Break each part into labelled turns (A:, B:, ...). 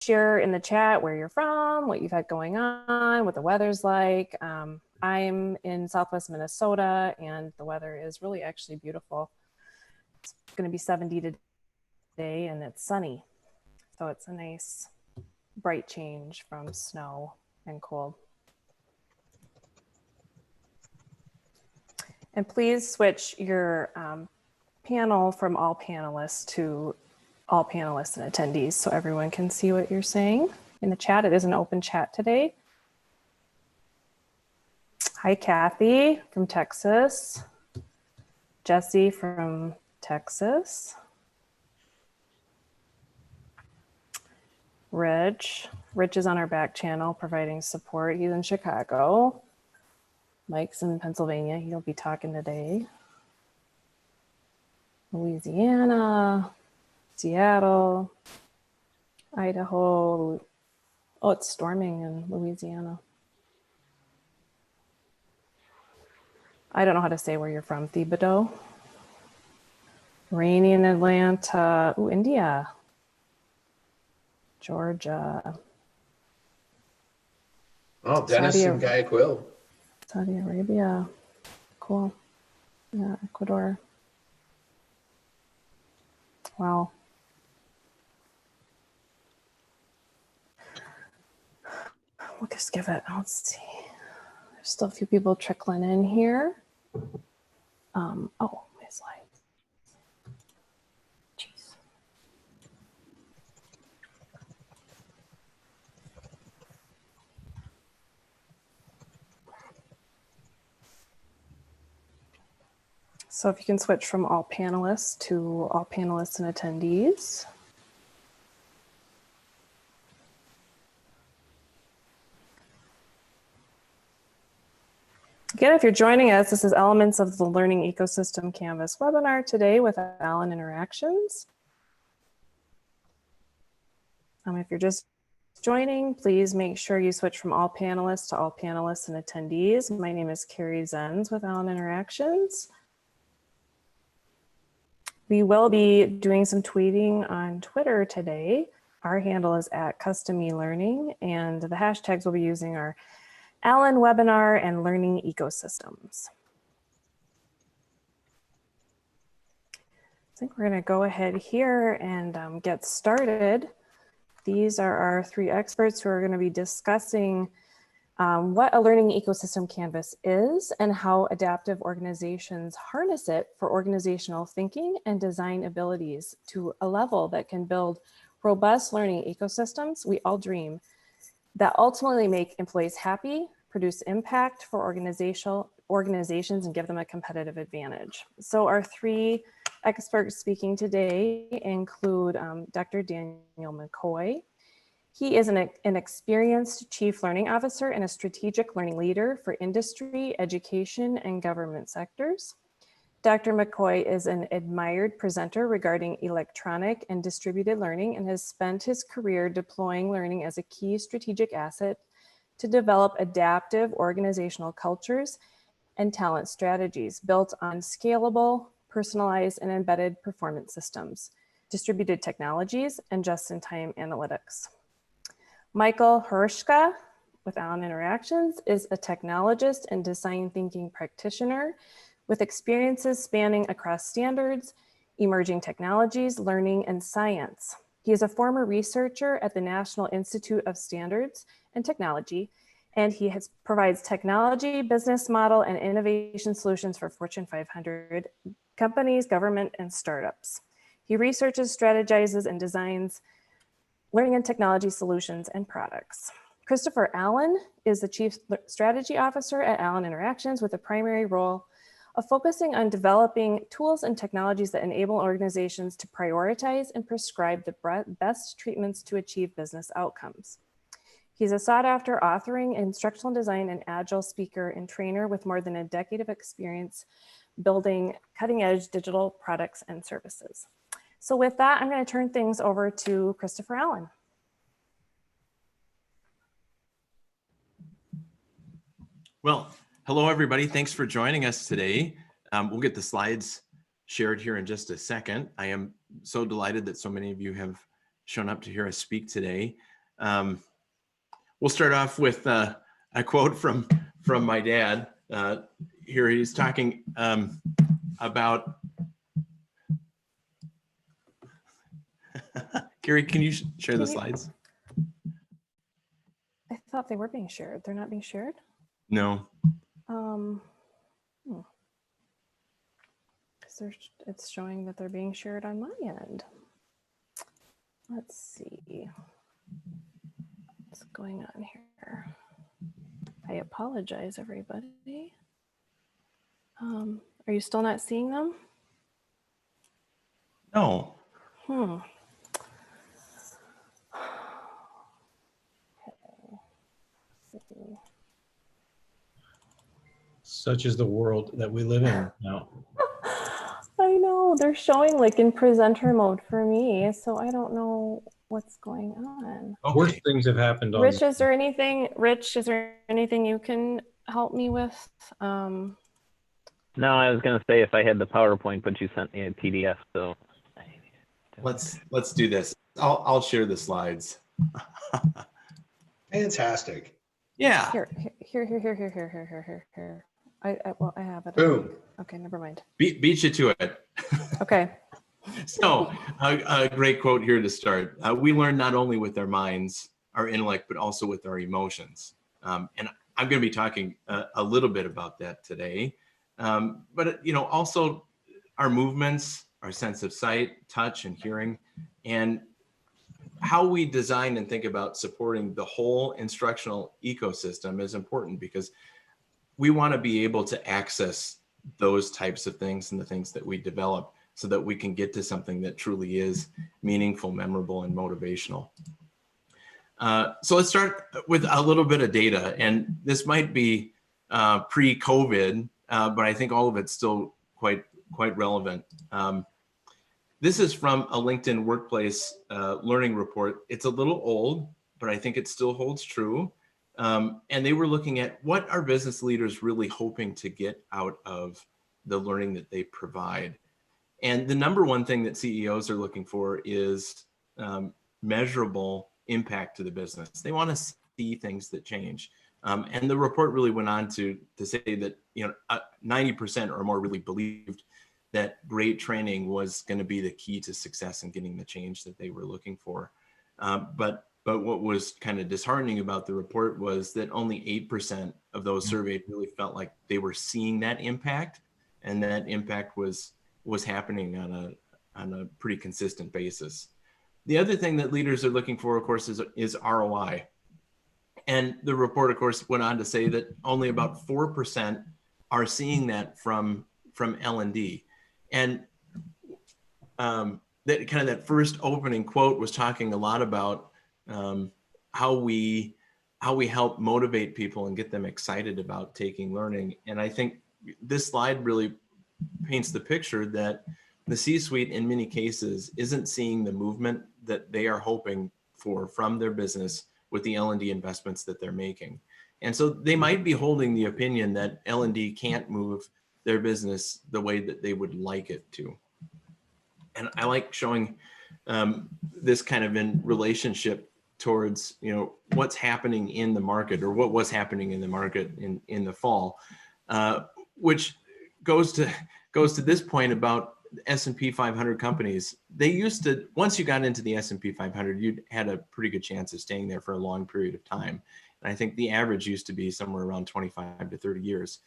A: share in the chat where you're from, what you've had going on, what the weather's like. I'm in Southwest Minnesota and the weather is really actually beautiful. It's going to be 70 today and it's sunny. So it's a nice bright change from snow and cold. And please switch your panel from all panelists to all panelists and attendees so everyone can see what you're saying in the chat. It is an open chat today. Hi, Kathy from Texas. Jesse from Texas. Rich is on our back channel providing support. He's in Chicago. Mike's in Pennsylvania. He'll be talking today. Louisiana, Seattle, Idaho. Oh, it's storming in Louisiana. I don't know how to say where you're from, Thibodaux. Rainy in Atlanta. Ooh, India. Georgia.
B: Oh, Dennis and Guayaquil.
A: Saudi Arabia. Cool. Yeah, Ecuador. Wow. We'll just give it, let's see. There's still a few people trickling in here. Oh, my slides. Jeez. So if you can switch from all panelists to all panelists and attendees. Again, if you're joining us, this is Elements of the Learning Ecosystem Canvas webinar today with Allen Interactions. If you're just joining, please make sure you switch from all panelists to all panelists and attendees. My name is Carrie Zenz with Allen Interactions. We will be doing some tweeting on Twitter today. Our handle is @CustomELearning, and the hashtags we'll be using are Allen Webinar and Learning Ecosystems. I think we're going to go ahead here and get started. These are our three experts who are going to be discussing what a learning ecosystem canvas is and how adaptive organizations harness it for organizational thinking and design abilities to a level that can build robust learning ecosystems we all dream that ultimately make employees happy, produce impact for organizations, and give them a competitive advantage. So our three experts speaking today include Dr. Daniel McCoy. He is an experienced Chief Learning Officer and a strategic learning leader for industry, education, and government sectors. Dr. McCoy is an admired presenter regarding electronic and distributed learning and has spent his career deploying learning as a key strategic asset to develop adaptive organizational cultures and talent strategies built on scalable, personalized, and embedded performance systems, distributed technologies, and just-in-time analytics. Michael Hrishka with Allen Interactions is a technologist and design thinking practitioner with experiences spanning across standards, emerging technologies, learning, and science. He is a former researcher at the National Institute of Standards and Technology, and he provides technology, business model, and innovation solutions for Fortune 500 companies, government, and startups. He researches, strategizes, and designs learning and technology solutions and products. Christopher Allen is the Chief Strategy Officer at Allen Interactions with a primary role of focusing on developing tools and technologies that enable organizations to prioritize and prescribe the best treatments to achieve business outcomes. He's a sought-after authoring, instructional design, and agile speaker and trainer with more than a decade of experience building cutting-edge digital products and services. So with that, I'm going to turn things over to Christopher Allen.
C: Well, hello, everybody. Thanks for joining us today. We'll get the slides shared here in just a second. I am so delighted that so many of you have shown up to hear us speak today. We'll start off with a quote from my dad. Here he's talking about. Carrie, can you share the slides?
A: I thought they were being shared. They're not being shared?
C: No.
A: It's showing that they're being shared on my end. Let's see what's going on here. I apologize, everybody. Are you still not seeing them?
C: No.
D: Such is the world that we live in now.
A: I know, they're showing like in presenter mode for me, so I don't know what's going on.
C: Okay.
D: Worse things have happened on
A: Rich, is there anything you can help me with?
E: No, I was gonna say if I had the PowerPoint, but you sent me a PDF, so.
C: Let's do this. I'll share the slides.
B: Fantastic.
C: Yeah.
A: Here. I have it.
B: Boom.
A: Okay, never mind.
C: Beat you to it.
A: Okay.
C: So a great quote here to start. We learn not only with our minds, our intellect, but also with our emotions. And I'm going to be talking a little bit about that today. But also our movements, our sense of sight, touch, and hearing, and how we design and think about supporting the whole instructional ecosystem is important, because we want to be able to access those types of things and the things that we develop so that we can get to something that truly is meaningful, memorable, and motivational. So let's start with a little bit of data, and this might be pre-COVID, but I think all of it's still quite relevant. This is from a LinkedIn Workplace Learning Report. It's a little old, but I think it still holds true. And they were looking at what are business leaders really hoping to get out of the learning that they provide. And the number one thing that CEOs are looking for is measurable impact to the business. They want to see things that change. And the report really went on to say that 90% or more really believed that great training was going to be the key to success in getting the change that they were looking for. But what was kind of disheartening about the report was that only 8% of those surveyed really felt like they were seeing that impact, and that impact was happening on a pretty consistent basis. The other thing that leaders are looking for, of course, is ROI. And the report, of course, went on to say that only about 4% are seeing that from L&D. And that first opening quote was talking a lot about how we help motivate people and get them excited about taking learning. And I think this slide really paints the picture that the C-suite in many cases isn't seeing the movement that they are hoping for from their business with the L&D investments that they're making. And so they might be holding the opinion that L&D can't move their business the way that they would like it to. And I like showing this kind of in relationship towards what's happening in the market, or what was happening in the market in the fall, which goes to this point about S&P 500 companies. They used to, once you got into the S&P 500, you had a pretty good chance of staying there for a long period of time. And I think the average used to be somewhere around 25 to 30 years.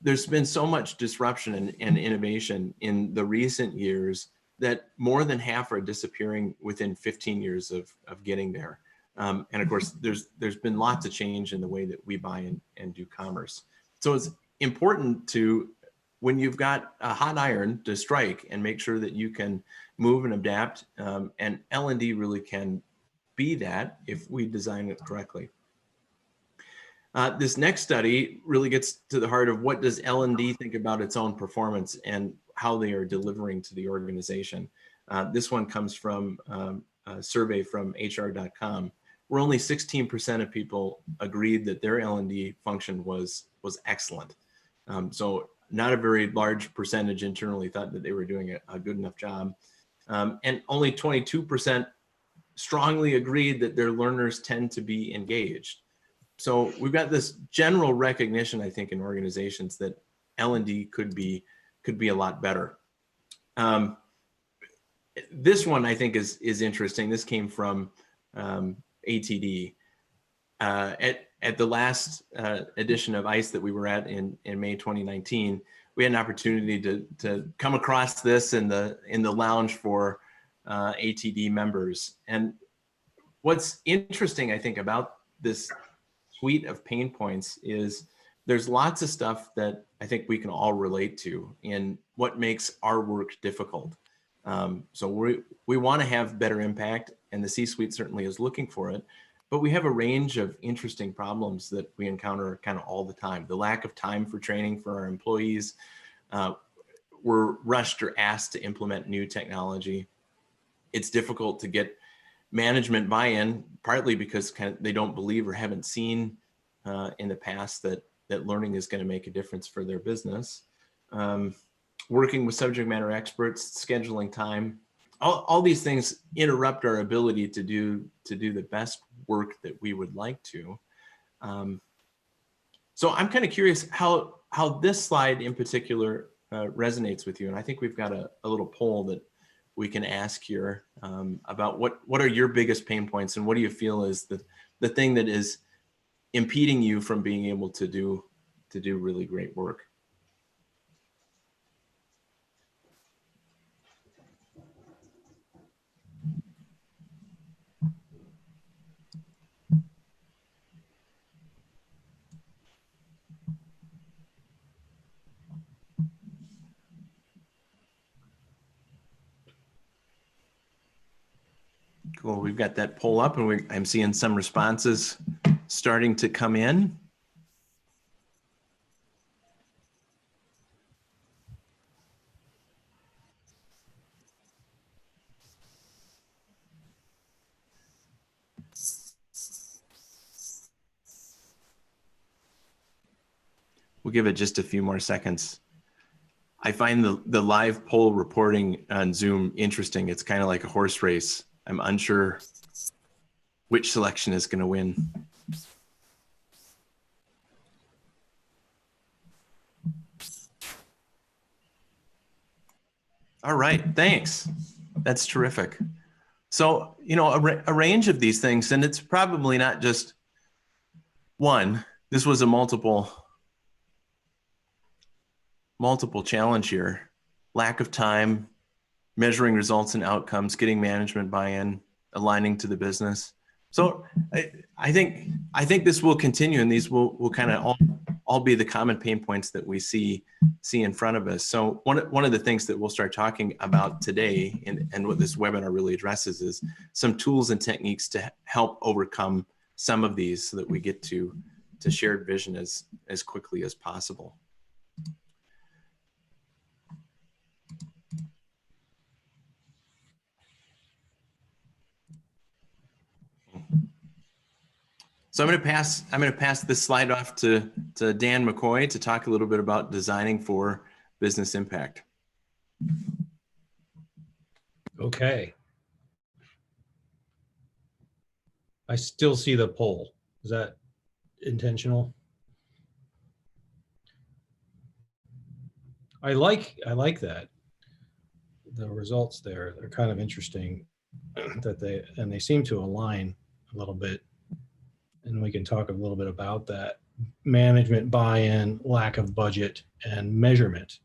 C: There's been so much disruption and innovation in the recent years that more than half are disappearing within 15 years of getting there. And of course, there's been lots of change in the way that we buy and do commerce. So it's important to, when you've got a hot iron, to strike and make sure that you can move and adapt. And L&D really can be that if we design it correctly. This next study really gets to the heart of what does L&D think about its own performance and how they are delivering to the organization. This one comes from a survey from HR.com, where only 16% of people agreed that their L&D function was excellent. So not a very large percentage internally thought that they were doing a good enough job. And only 22% strongly agreed that their learners tend to be engaged. So we've got this general recognition, I think, in organizations that L&D could be a lot better. This one I think is interesting. This came from ATD. At the last edition of ICE that we were at in May 2019, we had an opportunity to come across this in the lounge for ATD members. And what's interesting, I think, about this suite of pain points is there's lots of stuff that I think we can all relate to in what makes our work difficult. So we want to have better impact, and the C-suite certainly is looking for it. But we have a range of interesting problems that we encounter kind of all the time. The lack of time for training for our employees. We're rushed or asked to implement new technology. It's difficult to get management buy-in, partly because they don't believe or haven't seen in the past that learning is going to make a difference for their business. Working with subject matter experts, scheduling time, all these things interrupt our ability to do the best work that we would like to. So I'm kind of curious how this slide in particular resonates with you. And I think we've got a little poll that we can ask here about what are your biggest pain points, and what do you feel is the thing that is impeding you from being able to do really great work. Cool, we've got that poll up, and I'm seeing some responses starting to come in. We'll give it just a few more seconds. I find the live poll reporting on Zoom interesting. It's kind of like a horse race. I'm unsure which selection is going to win. All right, thanks. That's terrific. So, a range of these things, and it's probably not just one. This was a multiple challenge here. Lack of time, measuring results and outcomes, getting management buy-in, aligning to the business. So I think this will continue, and these will kind of all be the common pain points that we see in front of us. So one of the things that we'll start talking about today, and what this webinar really addresses, is some tools and techniques to help overcome some of these, so that we get to shared vision as quickly as possible. So I'm going to pass this slide off to Dan McCoy to talk a little bit about designing for business impact.
D: Okay. I still see the poll. Is that intentional? I like that. The results there, they're kind of interesting, that they seem to align a little bit. And we can talk a little bit about that. Management buy-in, lack of budget, and measurement.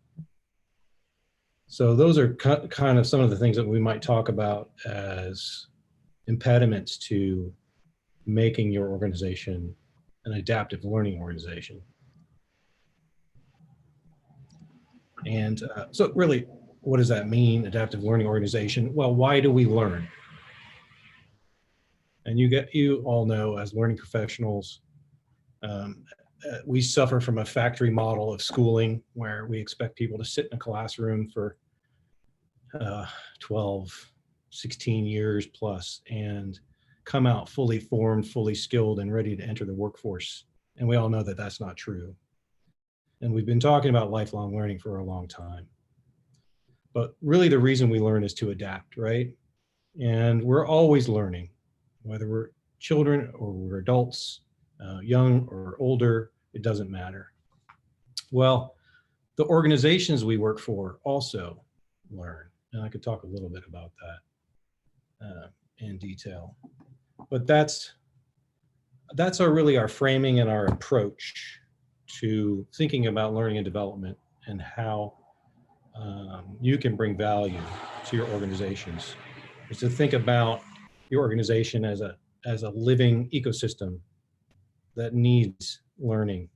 D: So those are kind of some of the things that we might talk about as impediments to making your organization an adaptive learning organization. And so really, what does that mean, adaptive learning organization? Well, why do we learn? And you all know, as learning professionals, we suffer from a factory model of schooling, where we expect people to sit in a classroom for 12, 16 years plus and come out fully formed, fully skilled, and ready to enter the workforce. And we all know that that's not true. And we've been talking about lifelong learning for a long time. But really, the reason we learn is to adapt, right? And we're always learning, whether we're children or we're adults, young or older, it doesn't matter. Well, the organizations we work for also learn. And I could talk a little bit about that in detail. But that's really our framing and our approach to thinking about learning and development and how you can bring value to your organizations. Is to think about your organization as a living ecosystem that needs learning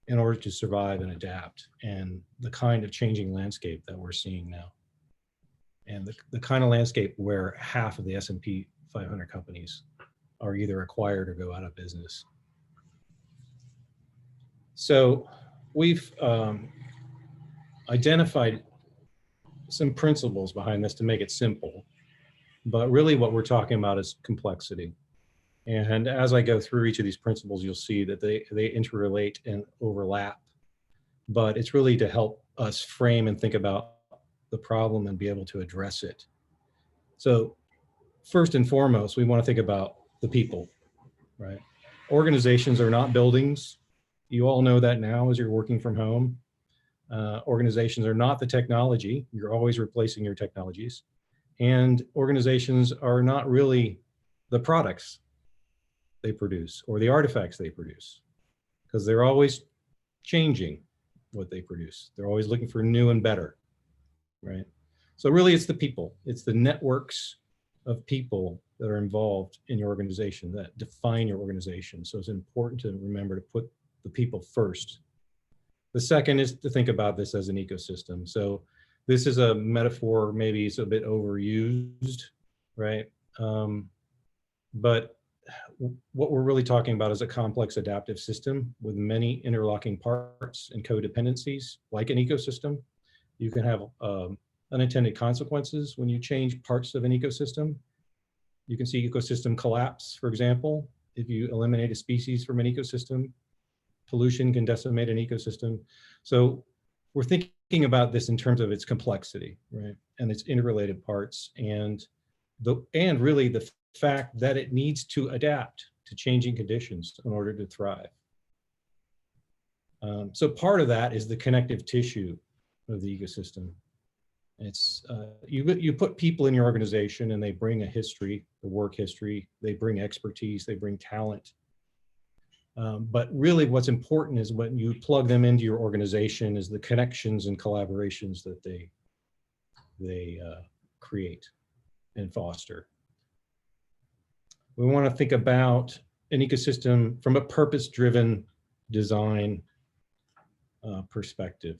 D: in order to survive and adapt, and the kind of changing landscape that we're seeing now. And the kind of landscape where half of the S&P 500 companies are either acquired or go out of business. So we've identified some principles behind this to make it simple, but really what we're talking about is complexity. And as I go through each of these principles, you'll see that they interrelate and overlap, but it's really to help us frame and think about the problem and be able to address it. So first and foremost, we want to think about the people, right? Organizations are not buildings. You all know that now as you're working from home. Organizations are not the technology. You're always replacing your technologies. And organizations are not really the products they produce or the artifacts they produce, because they're always changing what they produce. They're always looking for new and better, right? So really it's the people. It's the networks of people that are involved in your organization that define your organization. So it's important to remember to put the people first. The second is to think about this as an ecosystem. So this is a metaphor, maybe it's a bit overused, right? But what we're really talking about is a complex adaptive system with many interlocking parts and codependencies, like an ecosystem. You can have unintended consequences when you change parts of an ecosystem. You can see ecosystem collapse, for example. If you eliminate a species from an ecosystem, pollution can decimate an ecosystem. So we're thinking about this in terms of its complexity, right? And its interrelated parts, and really the fact that it needs to adapt to changing conditions in order to thrive. So part of that is the connective tissue of the ecosystem. It's you put people in your organization and they bring a history, a work history, they bring expertise, they bring talent. But really what's important is when you plug them into your organization is the connections and collaborations that they create and foster. We want to think about an ecosystem from a purpose-driven design perspective.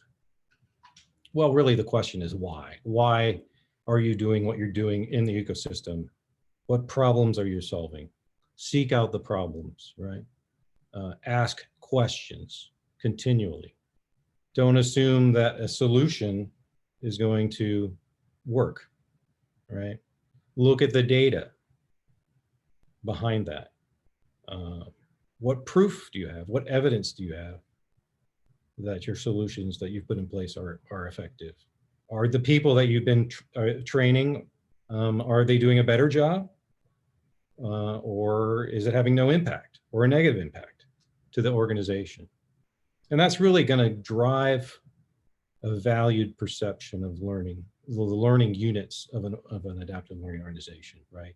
D: Well, really the question is why? Why are you doing what you're doing in the ecosystem? What problems are you solving? Seek out the problems, right? Ask questions continually. Don't assume that a solution is going to work, right? Look at the data behind that. What proof do you have? What evidence do you have that your solutions that you've put in place are effective? Are the people that you've been training, are they doing a better job? Or is it having no impact or a negative impact to the organization? And that's really going to drive a valued perception of learning, the learning units of an adaptive learning organization, right?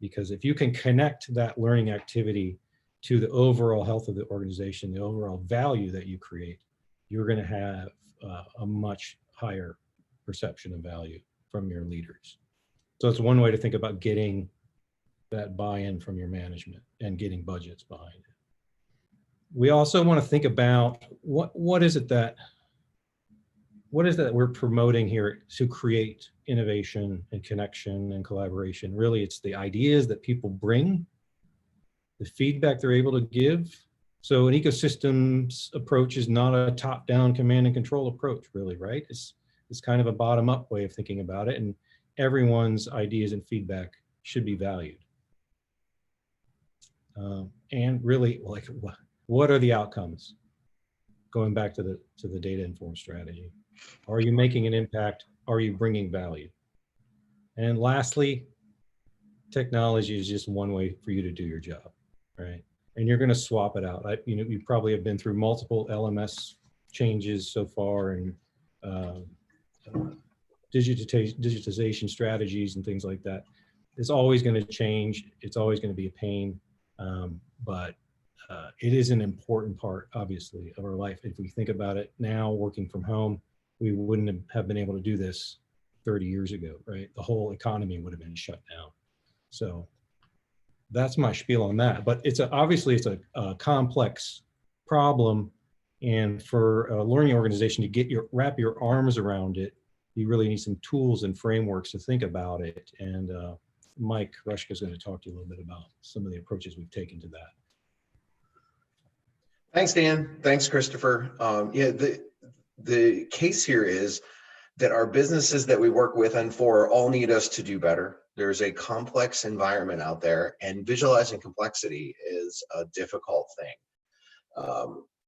D: Because if you can connect that learning activity to the overall health of the organization, the overall value that you create, you're going to have a much higher perception of value from your leaders. So it's one way to think about getting that buy-in from your management and getting budgets behind it. We also want to think about what is it that we're promoting here to create innovation and connection and collaboration. Really, it's the ideas that people bring, the feedback they're able to give. So an ecosystems approach is not a top-down command and control approach, really, right? It's kind of a bottom-up way of thinking about it, and everyone's ideas and feedback should be valued. And really, like, what are the outcomes? Going back to the data-informed strategy. Are you making an impact? Are you bringing value? And lastly, technology is just one way for you to do your job, right? And you're going to swap it out. You probably have been through multiple LMS changes so far, and digitization strategies and things like that. It's always going to change. It's always going to be a pain, but it is an important part, obviously, of our life. If we think about it now, working from home, we wouldn't have been able to do this 30 years ago, right? The whole economy would have been shut down. So that's my spiel on that. But obviously it's a complex problem, and for a learning organization to wrap your arms around it, you really need some tools and frameworks to think about it. And Mike Rushka is going to talk to you a little bit about some of the approaches we've taken to that.
B: Thanks, Dan. Thanks, Christopher. Yeah, the case here is that our businesses that we work with and for all need us to do better. There's a complex environment out there, and visualizing complexity is a difficult thing.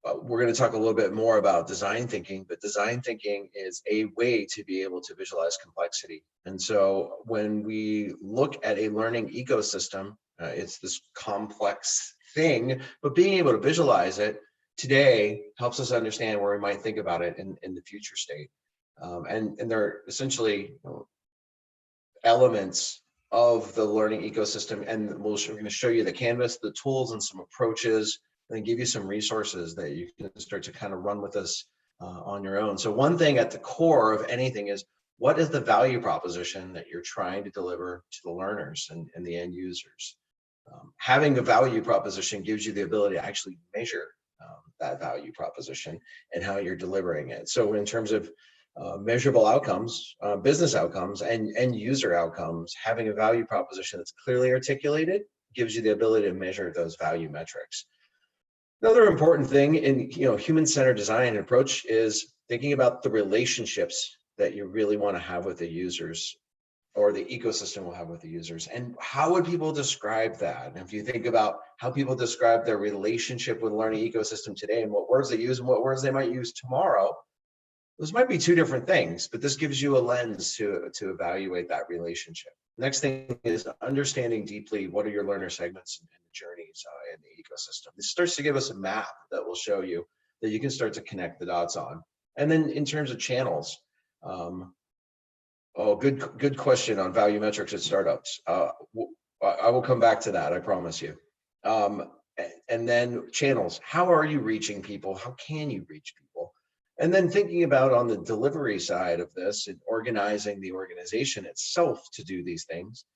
B: We're going to talk a little bit more about design thinking, but design thinking is a way to be able to visualize complexity. And so when we look at a learning ecosystem, it's this complex thing, but being able to visualize it today helps us understand where we might think about it in the future state. And they're essentially elements of the learning ecosystem. And we're going to show you the canvas, the tools, and some approaches, and then give you some resources that you can start to kind of run with us on your own. So one thing at the core of anything is, what is the value proposition that you're trying to deliver to the learners and the end users? Having a value proposition gives you the ability to actually measure that value proposition and how you're delivering it. So in terms of measurable outcomes, business outcomes, and user outcomes, having a value proposition that's clearly articulated gives you the ability to measure those value metrics. Another important thing in human-centered design approach is thinking about the relationships that you really want to have with the users, or the ecosystem will have with the users. And how would people describe that? And if you think about how people describe their relationship with learning ecosystem today, and what words they use and what words they might use tomorrow, those might be two different things, but this gives you a lens to evaluate that relationship. Next thing is understanding deeply what are your learner segments and journeys in the ecosystem. This starts to give us a map that will show you that you can start to connect the dots on. And then in terms of channels, good question on value metrics at startups. I will come back to that, I promise you. And then channels, how are you reaching people? How can you reach people? And then thinking about on the delivery side of this and organizing the organization itself to do these things,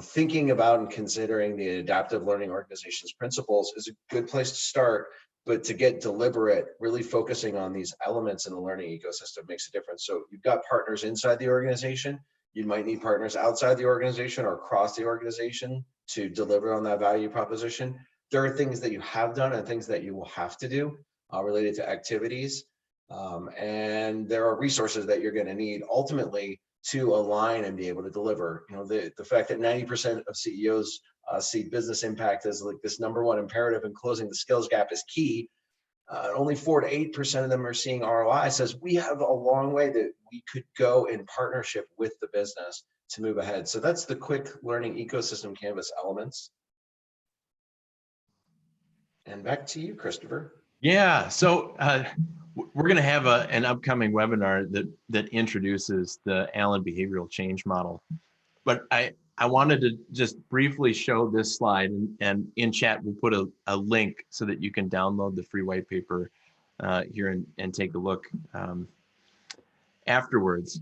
B: thinking about and considering the adaptive learning organization's principles is a good place to start, but to get deliberate, really focusing on these elements in the learning ecosystem makes a difference. So you've got partners inside the organization, you might need partners outside the organization or across the organization to deliver on that value proposition. There are things that you have done and things that you will have to do related to activities. And there are resources that you're going to need ultimately to align and be able to deliver. The fact that 90% of CEOs see business impact as like this #1 imperative, and closing the skills gap is key. Only 4 to 8% of them are seeing ROI. Says we have a long way that we could go in partnership with the business to move ahead. So that's the quick learning ecosystem canvas elements. And back to you, Christopher.
C: Yeah, so we're going to have an upcoming webinar that introduces the Allen behavioral change model. But I wanted to just briefly show this slide, and in chat we'll put a link so that you can download the free white paper here and take a look afterwards.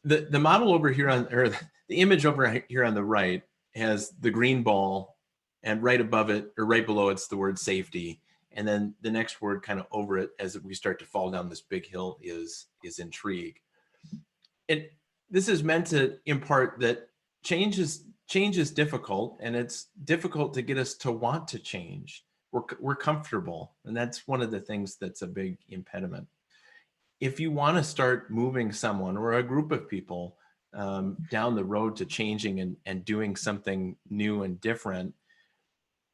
C: The model over here or the image over here on the right has the green ball, and right above it or right below it's the word safety. And then the next word kind of over it as we start to fall down this big hill is intrigue. This is meant to impart that change is difficult, and it's difficult to get us to want to change. We're comfortable, and that's one of the things that's a big impediment. If you want to start moving someone or a group of people down the road to changing and doing something new and different,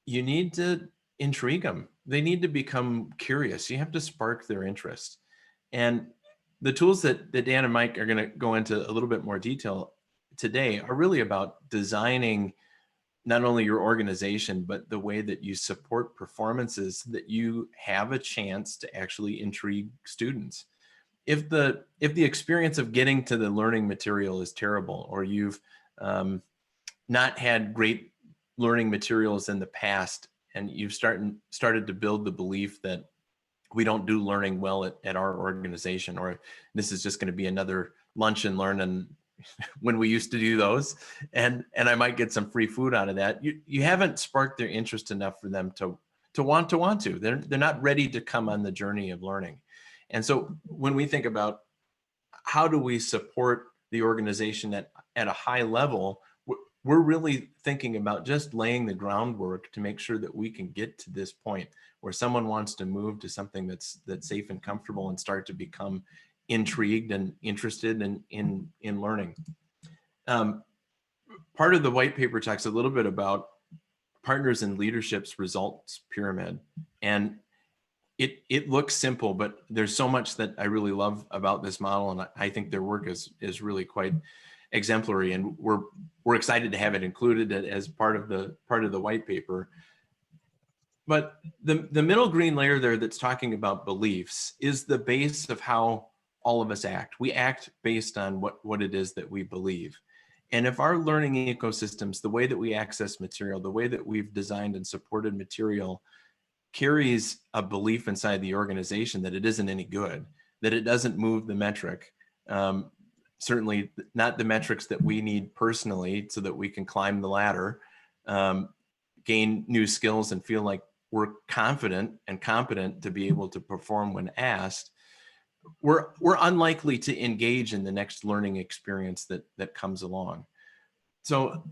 C: you need to intrigue them. They need to become curious. You have to spark their interest. And the tools that Dan and Mike are going to go into a little bit more detail today are really about designing not only your organization, but the way that you support performances that you have a chance to actually intrigue students. If the experience of getting to the learning material is terrible, or you've not had great learning materials in the past, and you've started to build the belief that we don't do learning well at our organization, or this is just going to be another lunch and learn and when we used to do those, and I might get some free food out of that. You haven't sparked their interest enough for them to want to. They're not ready to come on the journey of learning. And so when we think about how do we support the organization at a high level, we're really thinking about just laying the groundwork to make sure that we can get to this point where someone wants to move to something that's safe and comfortable and start to become intrigued and interested in learning. Part of the white paper talks a little bit about partners in leadership's results pyramid, and it looks simple, but there's so much that I really love about this model, and I think their work is really quite exemplary, and we're excited to have it included as part of the white paper. But the middle green layer there that's talking about beliefs is the base of how all of us act. We act based on what it is that we believe. And if our learning ecosystems, the way that we access material, the way that we've designed and supported material carries a belief inside the organization that it isn't any good, that it doesn't move the metric, certainly not the metrics that we need personally so that we can climb the ladder, gain new skills and feel like we're confident and competent to be able to perform when asked, we're unlikely to engage in the next learning experience that comes along. So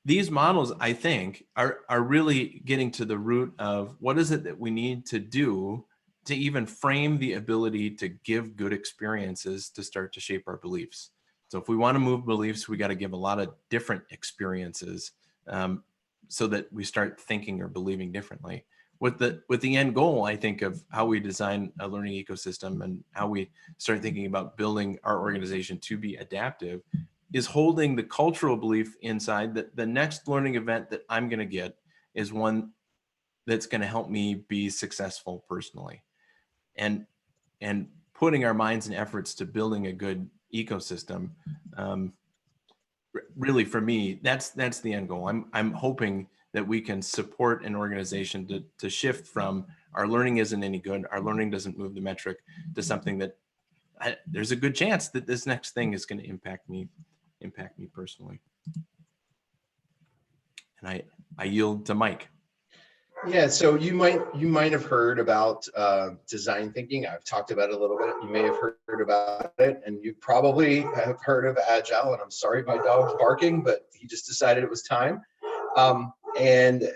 C: these models, I think, are really getting to the root of what is it that we need to do to even frame the ability to give good experiences to start to shape our beliefs. So if we want to move beliefs, we got to give a lot of different experiences so that we start thinking or believing differently. With the end goal, I think, of how we design a learning ecosystem and how we start thinking about building our organization to be adaptive is holding the cultural belief inside that the next learning event that I'm going to get is one that's going to help me be successful personally. And putting our minds and efforts to building a good ecosystem, really for me, that's the end goal. I'm hoping that we can support an organization to shift from our learning isn't any good, our learning doesn't move the metric, to something that there's a good chance that this next thing is going to impact me personally. And I yield to Mike.
B: Yeah, so you might have heard about design thinking. I've talked about it a little bit. You may have heard about it, and you probably have heard of Agile. And I'm sorry, my dog's barking, but he just decided it was time. And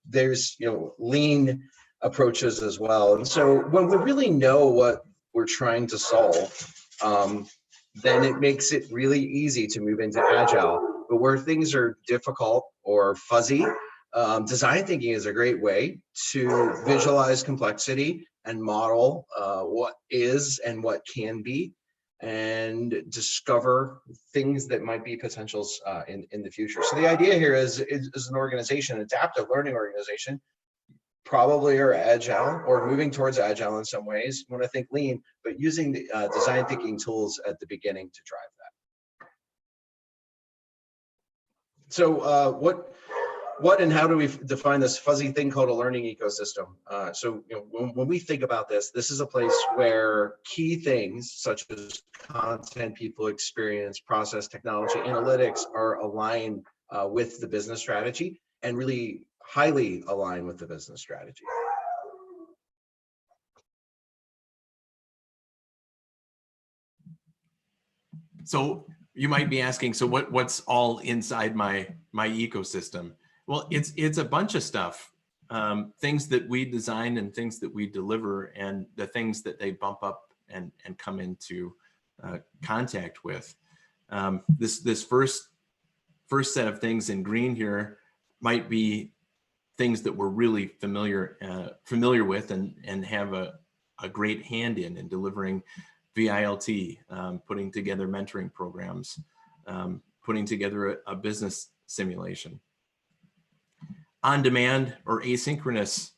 B: there's lean approaches as well. And so when we really know what we're trying to solve, then it makes it really easy to move into Agile. But where things are difficult or fuzzy, design thinking is a great way to visualize complexity and model what is and what can be, and discover things that might be potentials in the future. So the idea here is an organization, adaptive learning organization, probably are Agile or moving towards Agile in some ways. You want to think lean, but using the design thinking tools at the beginning to drive that. So what and how do we define this fuzzy thing called a learning ecosystem? So when we think about this is a place where key things such as content, people, experience, process, technology, analytics are aligned with the business strategy, and really highly aligned with the business strategy.
C: So you might be asking, so what's all inside my ecosystem? Well, it's a bunch of stuff, things that we design and things that we deliver, and the things that they bump up and come into contact with. This first set of things in green here might be things that we're really familiar with and have a great hand in delivering VILT, putting together mentoring programs, putting together a business simulation. On-demand or asynchronous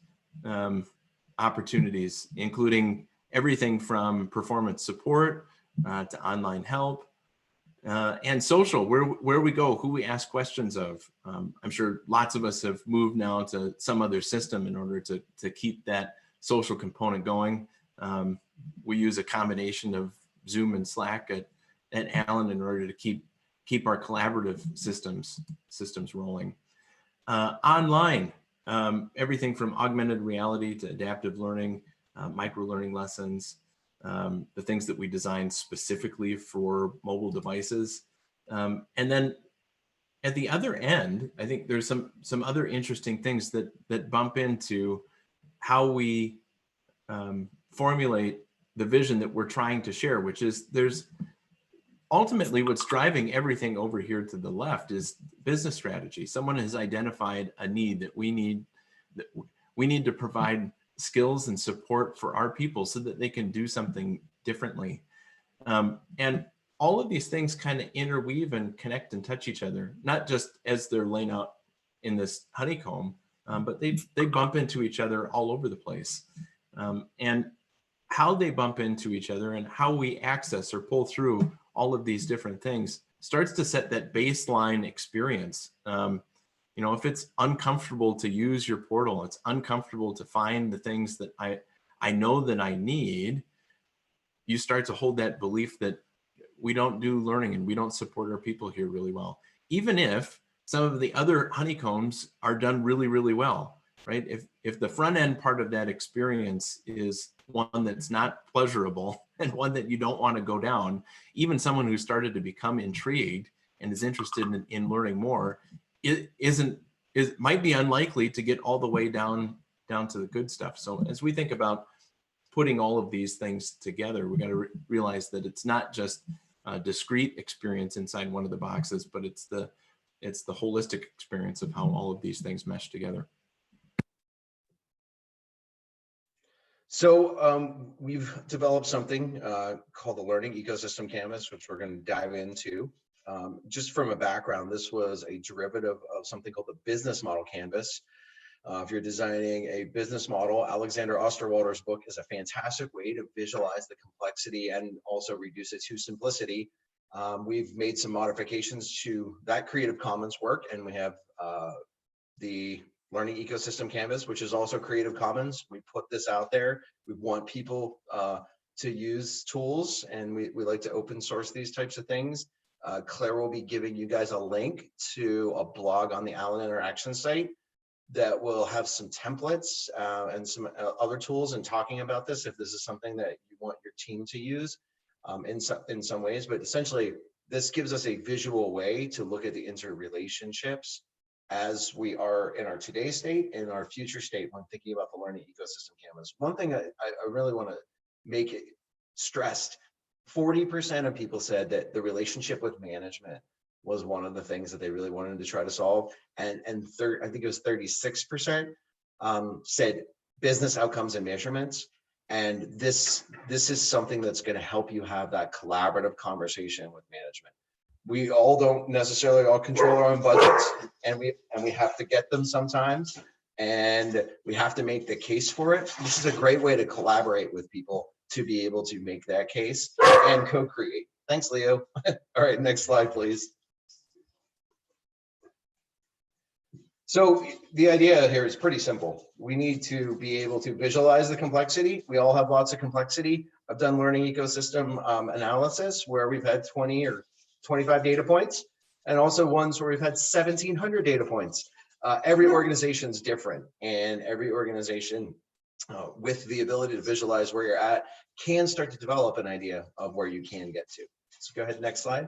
C: opportunities, including everything from performance support to online help, and social, where we go, who we ask questions of. I'm sure lots of us have moved now to some other system in order to keep that social component going. We use a combination of Zoom and Slack at Allen in order to keep our collaborative systems rolling. Online, everything from augmented reality to adaptive learning, micro-learning lessons, the things that we designed specifically for mobile devices. And then at the other end, I think there's some other interesting things that bump into how we formulate the vision that we're trying to share, which is there's ultimately what's driving everything over here to the left is business strategy. Someone has identified a need that we need to provide skills and support for our people so that they can do something differently. And all of these things kind of interweave and connect and touch each other, not just as they're laying out in this honeycomb, but they bump into each other all over the place. And how they bump into each other and how we access or pull through all of these different things starts to set that baseline experience. You know, if it's uncomfortable to use your portal, it's uncomfortable to find the things that I know that I need, you start to hold that belief that we don't do learning and we don't support our people here really well. Even if some of the other honeycombs are done really, really well, right? If the front end part of that experience is one that's not pleasurable and one that you don't want to go down, even someone who started to become intrigued and is interested in learning more, it might be unlikely to get all the way down to the good stuff. So as we think about putting all of these things together, we got to realize that it's not just a discrete experience inside one of the boxes, but it's the holistic experience of how all of these things mesh together.
B: So we've developed something called the Learning Ecosystem Canvas, which we're going to dive into. Just from a background, this was a derivative of something called the Business Model Canvas. If you're designing a business model, Alexander Osterwalder's book is a fantastic way to visualize the complexity and also reduce it to simplicity. We've made some modifications to that Creative Commons work, and we have the Learning Ecosystem Canvas, which is also Creative Commons. We put this out there. We want people to use tools, and we like to open source these types of things. Claire will be giving you guys a link to a blog on the Allen Interaction site that will have some templates and some other tools and talking about this if this is something that you want your team to use in some ways. But essentially, this gives us a visual way to look at the interrelationships as we are in our today's state and our future state when thinking about the Learning Ecosystem Canvas. One thing I really want to make it stressed, 40% of people said that the relationship with management was one of the things that they really wanted to try to solve. And I think it was 36% said business outcomes and measurements. And this is something that's going to help you have that collaborative conversation with management. We all don't necessarily all control our own budgets, and we have to get them sometimes, and we have to make the case for it. This is a great way to collaborate with people to be able to make that case and co-create. Thanks, Leo. All right, next slide, please. So the idea here is pretty simple. We need to be able to visualize the complexity. We all have lots of complexity. I've done learning ecosystem analysis where we've had 20 or 25 data points, and also ones where we've had 1,700 data points. Every organization is different, and every organization with the ability to visualize where you're at can start to develop an idea of where you can get to. So go ahead, next slide.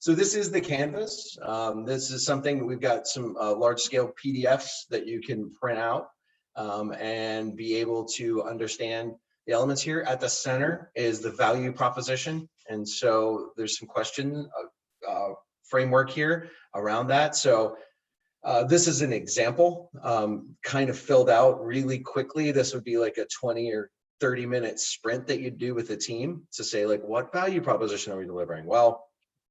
B: So this is the canvas. This is something, we've got some large scale PDFs that you can print out and be able to understand the elements here. At the center is the value proposition. And so there's some question framework here around that. So this is an example kind of filled out really quickly. This would be like a 20 or 30-minute sprint that you do with a team to say, like, what value proposition are we delivering? Well,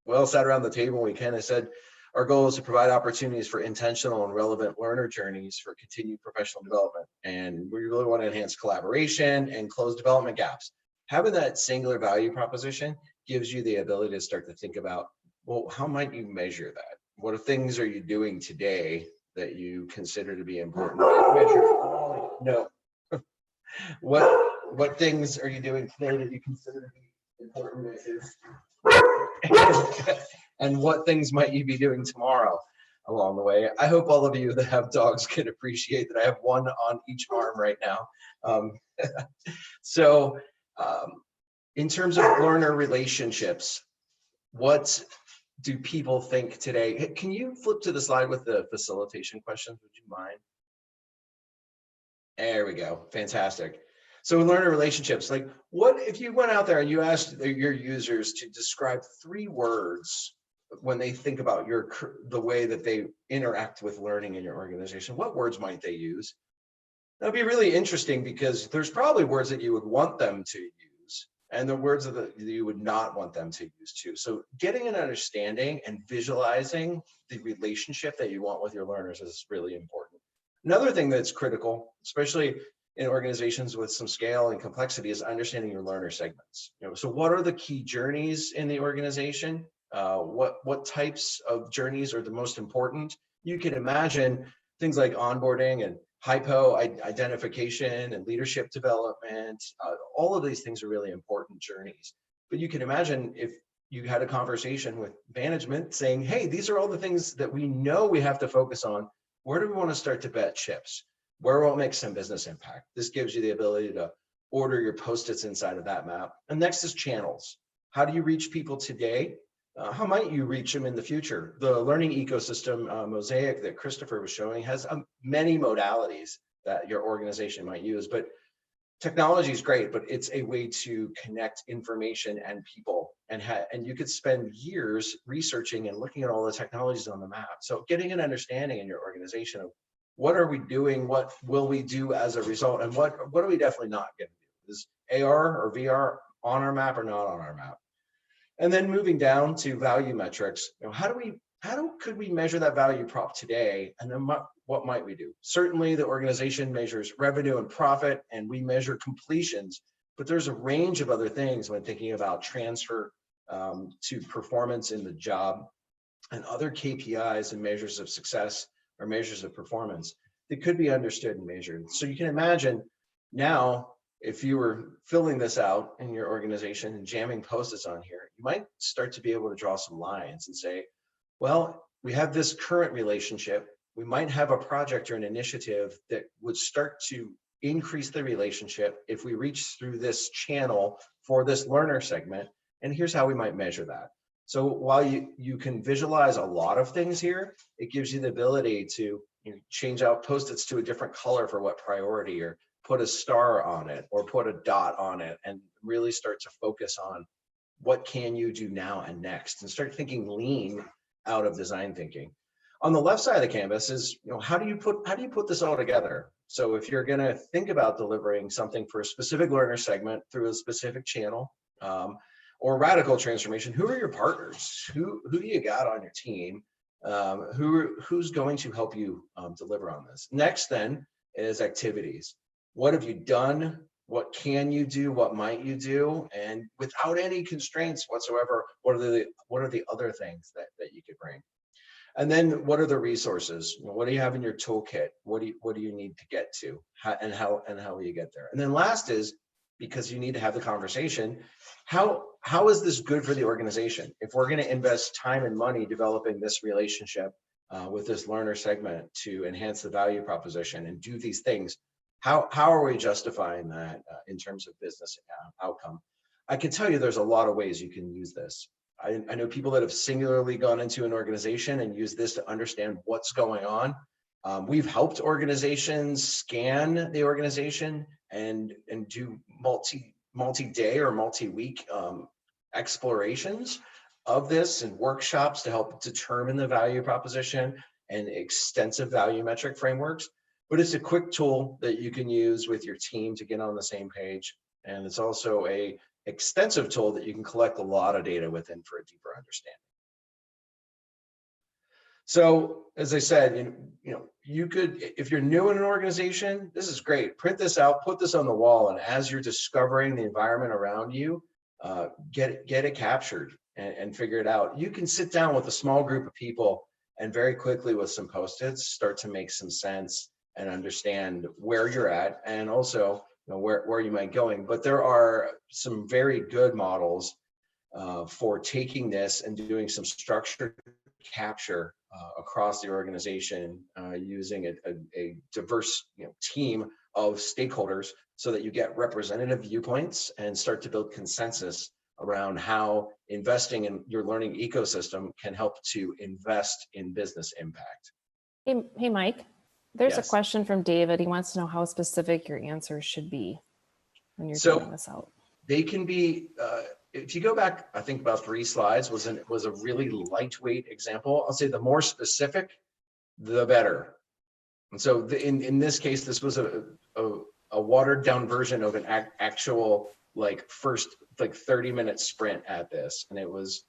B: we all sat around the table and we kind of said, our goal is to provide opportunities for intentional and relevant learner journeys for continued professional development. And we really want to enhance collaboration and close development gaps. Having that singular value proposition gives you the ability to start to think about, well, how might you measure that? What things are you doing today that you consider to be important? No. What things are you doing today that you consider to be important measures? And what things might you be doing tomorrow along the way? I hope all of you that have dogs can appreciate that I have one on each arm right now. In terms of learner relationships, what do people think today? Hey, can you flip to the slide with the facilitation questions? Would you mind? There we go. Fantastic. So in learner relationships, like what if you went out there and you asked your users to describe 3 words when they think about the way that they interact with learning in your organization, what words might they use? That'd be really interesting because there's probably words that you would want them to use and the words that you would not want them to use too. So getting an understanding and visualizing the relationship that you want with your learners is really important. Another thing that's critical, especially in organizations with some scale and complexity, is understanding your learner segments. So what are the key journeys in the organization? What types of journeys are the most important? You can imagine things like onboarding and hypo identification and leadership development. All of these things are really important journeys. But you can imagine if you had a conversation with management saying, hey, these are all the things that we know we have to focus on. Where do we want to start to bet chips? Where will it make some business impact? This gives you the ability to order your Post-its inside of that map. And next is channels. How do you reach people today? How might you reach them in the future? The learning ecosystem mosaic that Christopher was showing has many modalities that your organization might use, but technology is great, but it's a way to connect information and people, and you could spend years researching and looking at all the technologies on the map. So getting an understanding in your organization of what are we doing, what will we do as a result, and what are we definitely not going to do? Is AR or VR on our map or not on our map? And then moving down to value metrics, how could we measure that value prop today? And then what might we do? Certainly the organization measures revenue and profit, and we measure completions, but there's a range of other things when thinking about transfer to performance in the job and other KPIs and measures of success or measures of performance that could be understood and measured. So you can imagine now, if you were filling this out in your organization and jamming Post-its on here, you might start to be able to draw some lines and say, well, we have this current relationship. We might have a project or an initiative that would start to increase the relationship if we reach through this channel for this learner segment. And here's how we might measure that. So while you can visualize a lot of things here, it gives you the ability to change out Post-its to a different color for what priority, or put a star on it or put a dot on it, and really start to focus on what can you do now and next, and start thinking lean out of design thinking. On the left side of the canvas is, how do you put this all together? So if you're going to think about delivering something for a specific learner segment through a specific channel, or radical transformation, who are your partners? Who do you got on your team? Who's going to help you deliver on this? Next then is activities. What have you done? What can you do? What might you do? And without any constraints whatsoever, what are the other things that you could bring? And then what are the resources? What do you have in your toolkit? What do you need to get to? How will you get there? And then last is, because you need to have the conversation, how is this good for the organization? If we're going to invest time and money developing this relationship with this learner segment to enhance the value proposition and do these things, how are we justifying that in terms of business outcome? I can tell you there's a lot of ways you can use this. I know people that have singularly gone into an organization and used this to understand what's going on. We've helped organizations scan the organization and do multi-day or multi-week explorations of this and workshops to help determine the value proposition and extensive value metric frameworks. But it's a quick tool that you can use with your team to get on the same page. And it's also a extensive tool that you can collect a lot of data within for a deeper understanding. So as I said, you could, if you're new in an organization, this is great. Print this out, put this on the wall, and as you're discovering the environment around you, get it captured and figure it out. You can sit down with a small group of people and very quickly with some Post-its start to make some sense and understand where you're at, and also where you might going. But there are some very good models for taking this and doing some structured capture across the organization using a diverse team of stakeholders, so that you get representative viewpoints and start to build consensus around how investing in your learning ecosystem can help to invest in business impact.
A: Hey Mike, there's
B: Yes.
A: a question from David. He wants to know how specific your answers should be when you're
B: So-
A: filling this out.
B: They can be, if you go back, I think about 3 slides was a really lightweight example. I'll say the more specific, the better. And so in this case, this was a watered down version of an actual first 30-minute sprint at this. And it was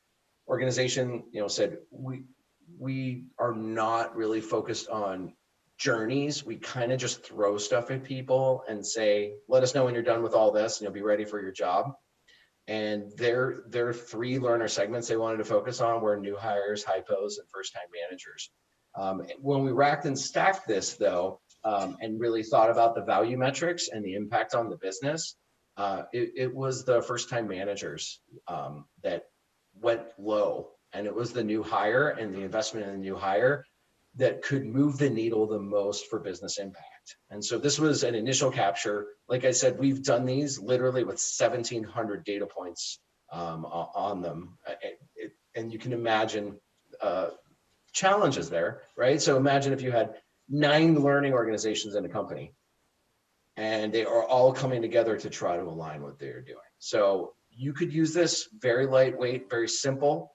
B: organization, said, we are not really focused on journeys. We kind of just throw stuff at people and say, let us know when you're done with all this and you'll be ready for your job. And their 3 learner segments they wanted to focus on were new hires, hypos, and first-time managers. When we racked and stacked this though, and really thought about the value metrics and the impact on the business, it was the first-time managers that went low. And it was the new hire and the investment in the new hire that could move the needle the most for business impact. And so this was an initial capture. Like I said, we've done these literally with 1,700 data points on them. And you can imagine challenges there, right? So imagine if you had 9 learning organizations in a company and they are all coming together to try to align what they're doing. So you could use this very lightweight, very simple.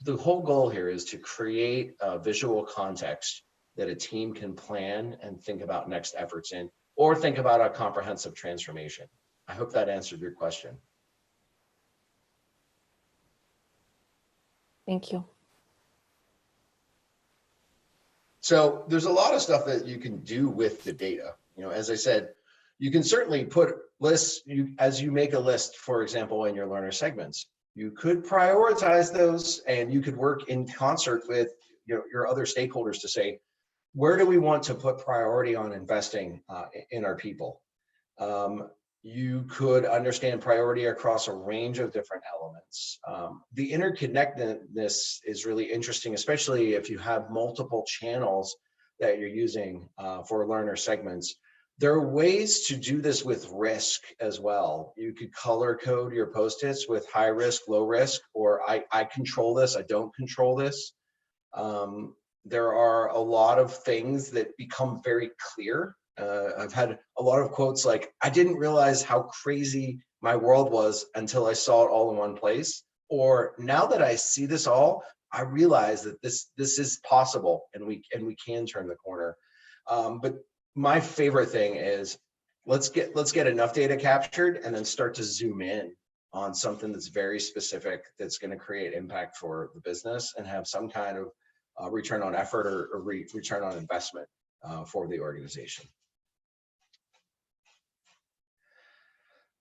B: The whole goal here is to create a visual context that a team can plan and think about next efforts in, or think about a comprehensive transformation. I hope that answered your question.
A: Thank you.
B: So there's a lot of stuff that you can do with the data. As I said, you can certainly put lists, as you make a list, for example, in your learner segments. You could prioritize those, and you could work in concert with your other stakeholders to say, where do we want to put priority on investing in our people? You could understand priority across a range of different elements. The interconnectedness is really interesting, especially if you have multiple channels that you're using for learner segments. There are ways to do this with risk as well. You could color code your Post-its with high risk, low risk, or I control this, I don't control this. There are a lot of things that become very clear. I've had a lot of quotes like, I didn't realize how crazy my world was until I saw it all in one place. Or now that I see this all, I realize that this is possible and we can turn the corner. But my favorite thing is let's get enough data captured and then start to zoom in on something that's very specific, that's going to create impact for the business and have some kind of return on effort or return on investment for the organization.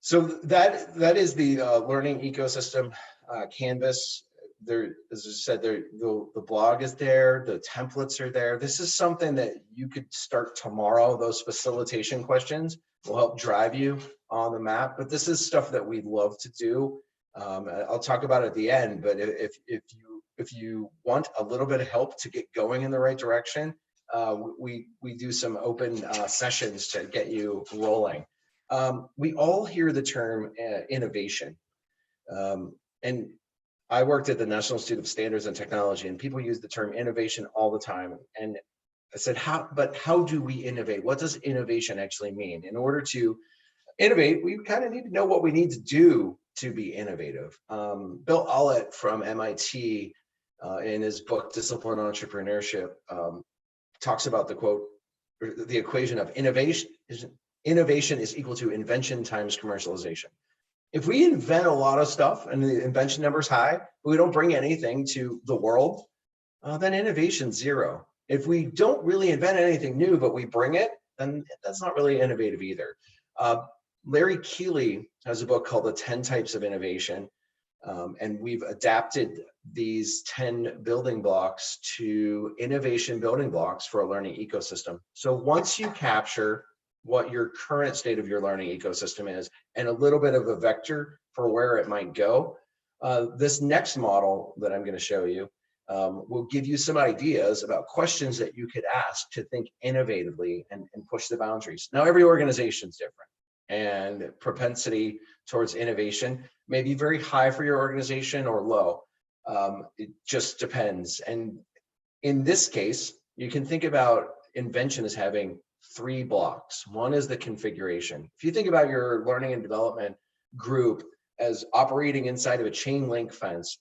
B: So that is the learning ecosystem canvas. There, as I said, the blog is there, the templates are there. This is something that you could start tomorrow. Those facilitation questions will help drive you on the map, but this is stuff that we'd love to do. I'll talk about it at the end, but if you want a little bit of help to get going in the right direction, we do some open sessions to get you rolling. We all hear the term innovation, and I worked at the National Institute of Standards and Technology, and people use the term innovation all the time. And I said, how do we innovate? What does innovation actually mean? In order to innovate, we kind of need to know what we need to do to be innovative. Bill Ollett from MIT, in his book, Disciplined Entrepreneurship, talks about the quote, the equation of innovation is equal to invention times commercialization. If we invent a lot of stuff and the invention number is high, but we don't bring anything to the world, then innovation 0. If we don't really invent anything new, but we bring it, then that's not really innovative either. Larry Keeley has a book called The 10 Types of Innovation. And we've adapted these 10 building blocks to innovation building blocks for a learning ecosystem. So once you capture what your current state of your learning ecosystem is and a little bit of a vector for where it might go, this next model that I'm going to show you will give you some ideas about questions that you could ask to think innovatively and push the boundaries. Now, every organization is different, and propensity towards innovation may be very high for your organization or low. It just depends. And in this case, you can think about invention as having 3 blocks. One is the configuration. If you think about your learning and development group as operating inside of a chain link fence,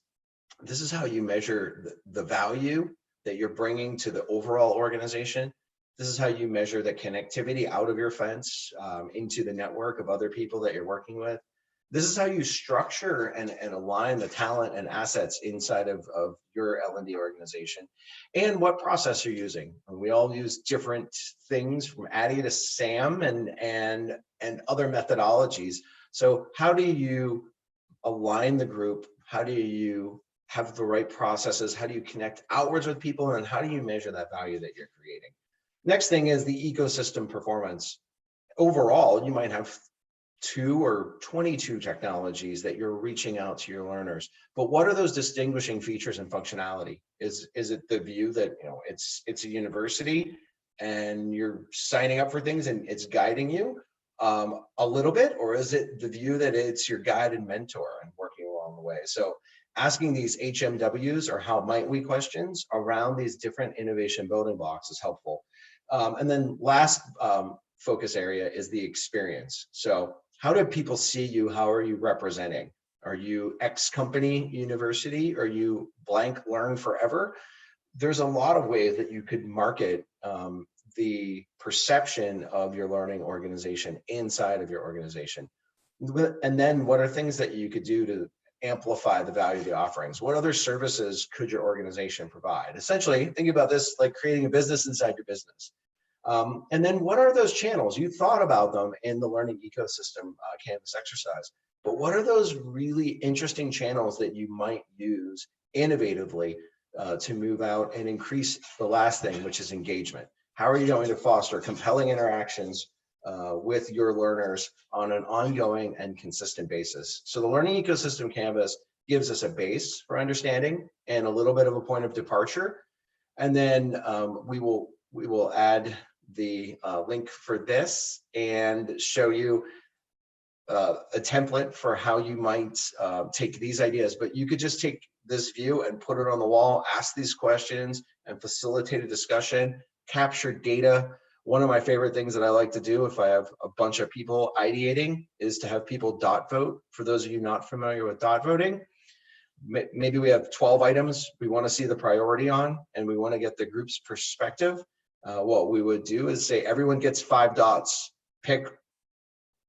B: this is how you measure the value that you're bringing to the overall organization. This is how you measure the connectivity out of your fence into the network of other people that you're working with. This is how you structure and align the talent and assets inside of your L&D organization, and what process you're using. And we all use different things, from Addie to SAM and other methodologies. So how do you align the group? How do you have the right processes? How do you connect outwards with people? And how do you measure that value that you're creating? Next thing is the ecosystem performance. Overall, you might have 2 or 22 technologies that you're reaching out to your learners. But what are those distinguishing features and functionality? Is it the view that it's a university and you're signing up for things and it's guiding you a little bit, or is it the view that it's your guide and mentor and working along the way? So asking these HMWs, or how might we questions around these different innovation building blocks, is helpful. And then last focus area is the experience. So how do people see you? How are you representing? Are you X company, university? Are you blank learn forever? There's a lot of ways that you could market the perception of your learning organization inside of your organization. And then what are things that you could do to amplify the value of the offerings? What other services could your organization provide? Essentially, think about this like creating a business inside your business. And then what are those channels? You thought about them in the learning ecosystem Canvas exercise, but what are those really interesting channels that you might use innovatively to move out and increase the last thing, which is engagement? How are you going to foster compelling interactions with your learners on an ongoing and consistent basis? So the learning ecosystem Canvas gives us a base for understanding and a little bit of a point of departure. And then we will add the link for this and show you a template for how you might take these ideas. But you could just take this view and put it on the wall, ask these questions and facilitate a discussion, capture data. One of my favorite things that I like to do if I have a bunch of people ideating is to have people dot vote. For those of you not familiar with dot voting, maybe we have 12 items we want to see the priority on, and we want to get the group's perspective. What we would do is say everyone gets 5 dots, pick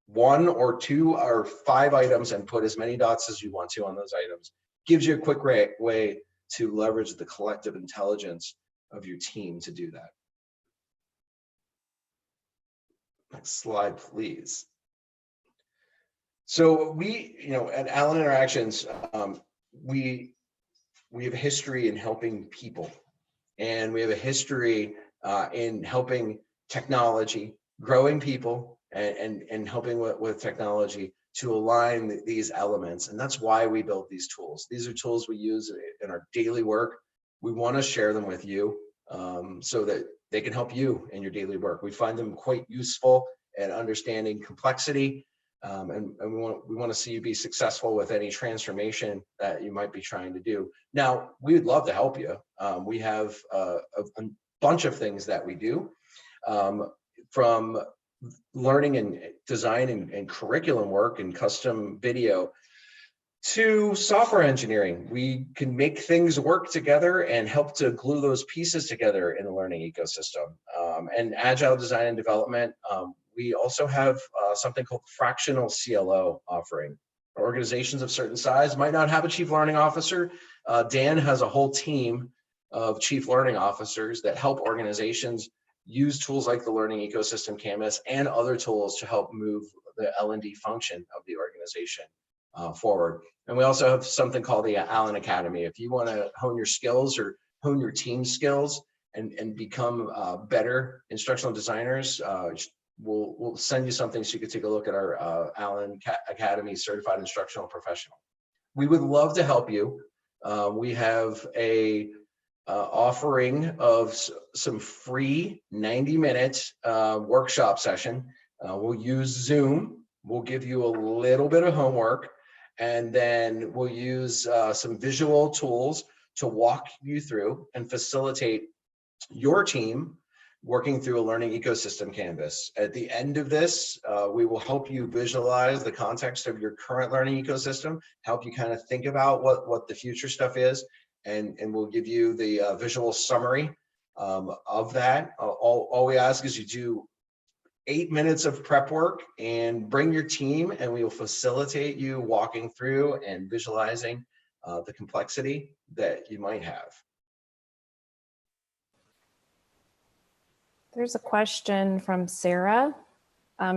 B: 1 or 2 or 5 items and put as many dots as you want to on those items. Gives you a quick way to leverage the collective intelligence of your team to do that. Next slide, please. So we, at Allen Interactions, we have a history in helping people, and we have a history in helping technology, growing people, and helping with technology to align these elements. And that's why we built these tools. These are tools we use in our daily work. We want to share them with you so that they can help you in your daily work. We find them quite useful at understanding complexity, and we want to see you be successful with any transformation that you might be trying to do. Now, we would love to help you. We have a bunch of things that we do, from learning and design and curriculum work and custom video to software engineering. We can make things work together and help to glue those pieces together in the learning ecosystem. And agile design and development, we also have something called fractional CLO offering. Organizations of certain size might not have a chief learning officer. Dan has a whole team of chief learning officers that help organizations use tools like the Learning Ecosystem Canvas and other tools to help move the L&D function of the organization forward. And we also have something called the Allen Academy. If you want to hone your skills or hone your team skills and become better instructional designers, we'll send you something so you can take a look at our Allen Academy Certified Instructional Professional. We would love to help you. We have a offering of some free 90-minute workshop session. We'll use Zoom. We'll give you a little bit of homework, and then we'll use some visual tools to walk you through and facilitate your team working through a learning ecosystem canvas. At the end of this, we will help you visualize the context of your current learning ecosystem, help you kind of think about what the future stuff is, and we'll give you the visual summary of that. All we ask is you do 8 minutes of prep work and bring your team, and we will facilitate you walking through and visualizing the complexity that you might have.
A: There's a question from Sarah.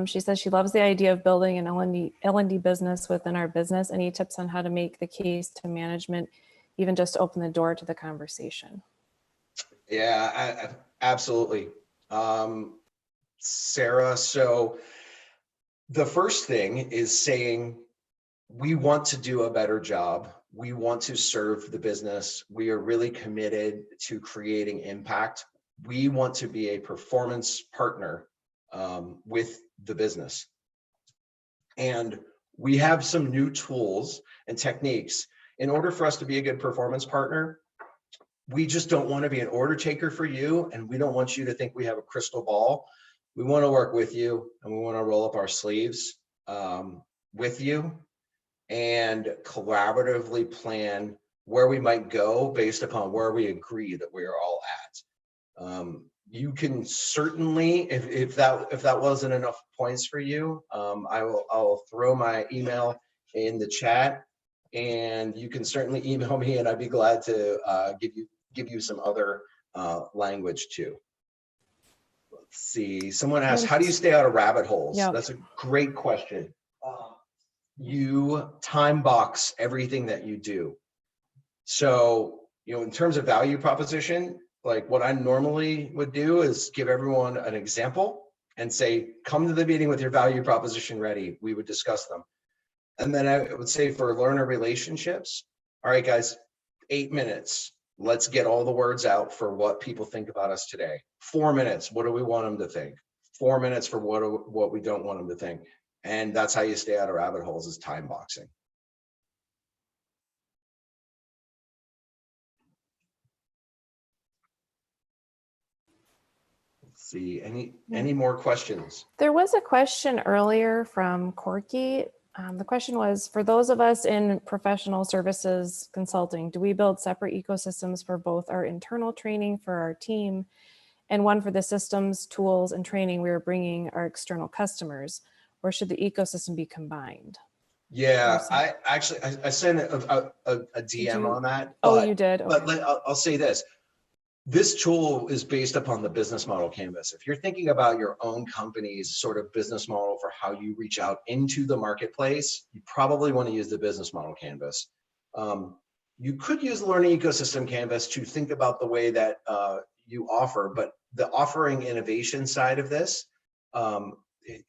A: She says she loves the idea of building an L&D business within our business. Any tips on how to make the case to management, even just to open the door to the conversation?
B: Yeah, absolutely. Sarah, so the first thing is saying, we want to do a better job. We want to serve the business. We are really committed to creating impact. We want to be a performance partner with the business. And we have some new tools and techniques. In order for us to be a good performance partner, we just don't want to be an order taker for you, and we don't want you to think we have a crystal ball. We want to work with you, and we want to roll up our sleeves with you and collaboratively plan where we might go based upon where we agree that we are all at. You can certainly, if that wasn't enough points for you, I'll throw my email in the chat, and you can certainly email me, and I'd be glad to give you some other language too. Let's see. Someone asked, how do you stay out of rabbit holes?
A: Yeah.
B: That's a great question. You time box everything that you do. So, in terms of value proposition, like what I normally would do is give everyone an example and say, come to the meeting with your value proposition ready. We would discuss them. And then I would say for learner relationships, all right, guys, 8 minutes. Let's get all the words out for what people think about us today. 4 minutes. What do we want them to think? 4 minutes for what we don't want them to think. And that's how you stay out of rabbit holes, is time boxing. Let's see, any more questions?
A: There was a question earlier from Corky. The question was, for those of us in professional services consulting, do we build separate ecosystems for both our internal training for our team and one for the systems, tools, and training we are bringing our external customers? Or should the ecosystem be combined?
B: Yeah, I sent a DM on that.
A: Oh, you did? Okay.
B: But I'll say this. This tool is based upon the business model canvas. If you're thinking about your own company's sort of business model for how you reach out into the marketplace, you probably want to use the business model canvas. You could use the learning ecosystem canvas to think about the way that you offer, but the offering innovation side of this,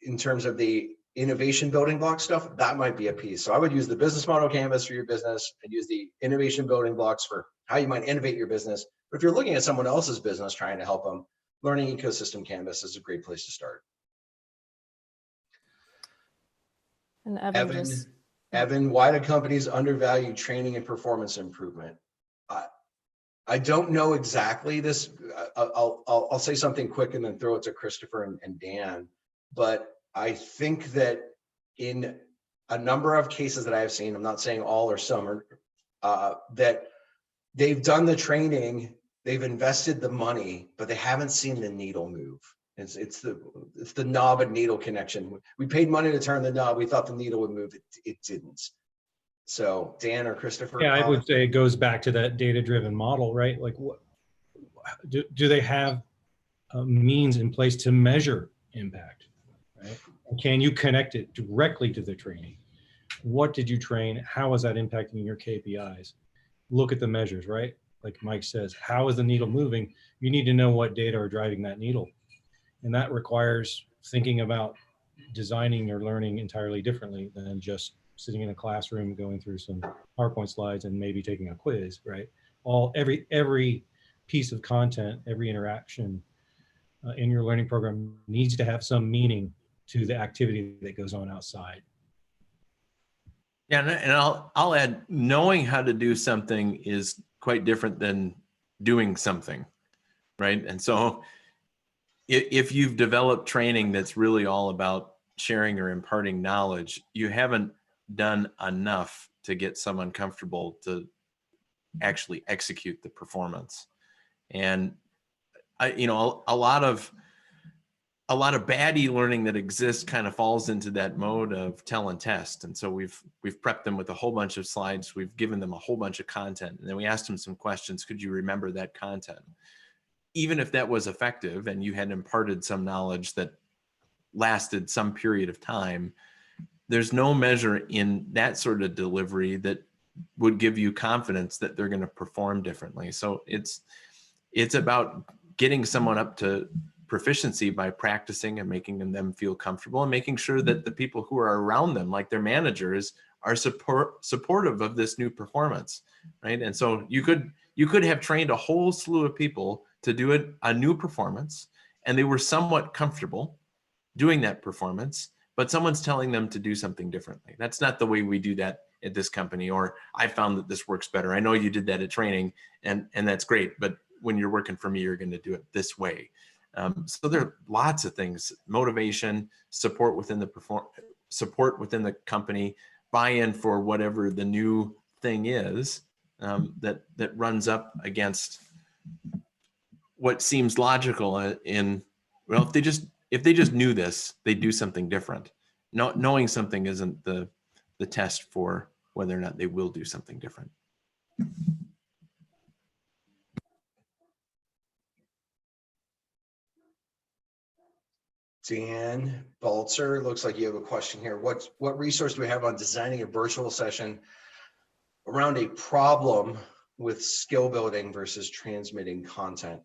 B: in terms of the innovation building block stuff, that might be a piece. So I would use the business model canvas for your business and use the innovation building blocks for how you might innovate your business. But if you're looking at someone else's business trying to help them, learning ecosystem canvas is a great place to start.
A: And
B: Evan, why do companies undervalue training and performance improvement? I don't know exactly this. I'll say something quick and then throw it to Christopher and Dan. But I think that in a number of cases that I have seen, I'm not saying all or some, that they've done the training, they've invested the money, but they haven't seen the needle move. It's the knob and needle connection. We paid money to turn the knob. We thought the needle would move. It didn't. So Dan or Christopher?
D: Yeah, I would say it goes back to that data-driven model, right? Like do they have means in place to measure impact, right? Can you connect it directly to the training? What did you train? How is that impacting your KPIs? Look at the measures, right? Like Mike says, how is the needle moving? You need to know what data are driving that needle. And that requires thinking about designing your learning entirely differently than just sitting in a classroom, going through some PowerPoint slides and maybe taking a quiz, right? Every piece of content, every interaction in your learning program needs to have some meaning to the activity that goes on outside.
C: Yeah, and I'll add, knowing how to do something is quite different than doing something, right? And so if you've developed training that's really all about sharing or imparting knowledge, you haven't done enough to get someone comfortable to actually execute the performance. And a lot of bad e-learning that exists kind of falls into that mode of tell and test. And so we've prepped them with a whole bunch of slides. We've given them a whole bunch of content, and then we asked them some questions. Could you remember that content? Even if that was effective and you had imparted some knowledge that lasted some period of time, there's no measure in that sort of delivery that would give you confidence that they're going to perform differently. So it's about getting someone up to proficiency by practicing and making them feel comfortable, and making sure that the people who are around them, like their managers, are supportive of this new performance, right? And so you could have trained a whole slew of people to do a new performance, and they were somewhat comfortable doing that performance, but someone's telling them to do something differently. That's not the way we do that at this company, or I found that this works better. I know you did that at training, and that's great, but when you're working for me, you're going to do it this way. So there are lots of things: motivation, support within the company, buy-in for whatever the new thing is, that runs up against what seems logical well, if they just knew this, they'd do something different. Knowing something isn't the test for whether or not they will do something different.
B: Dan Balzer, looks like you have a question here. What resource do we have on designing a virtual session around a problem with skill building versus transmitting content?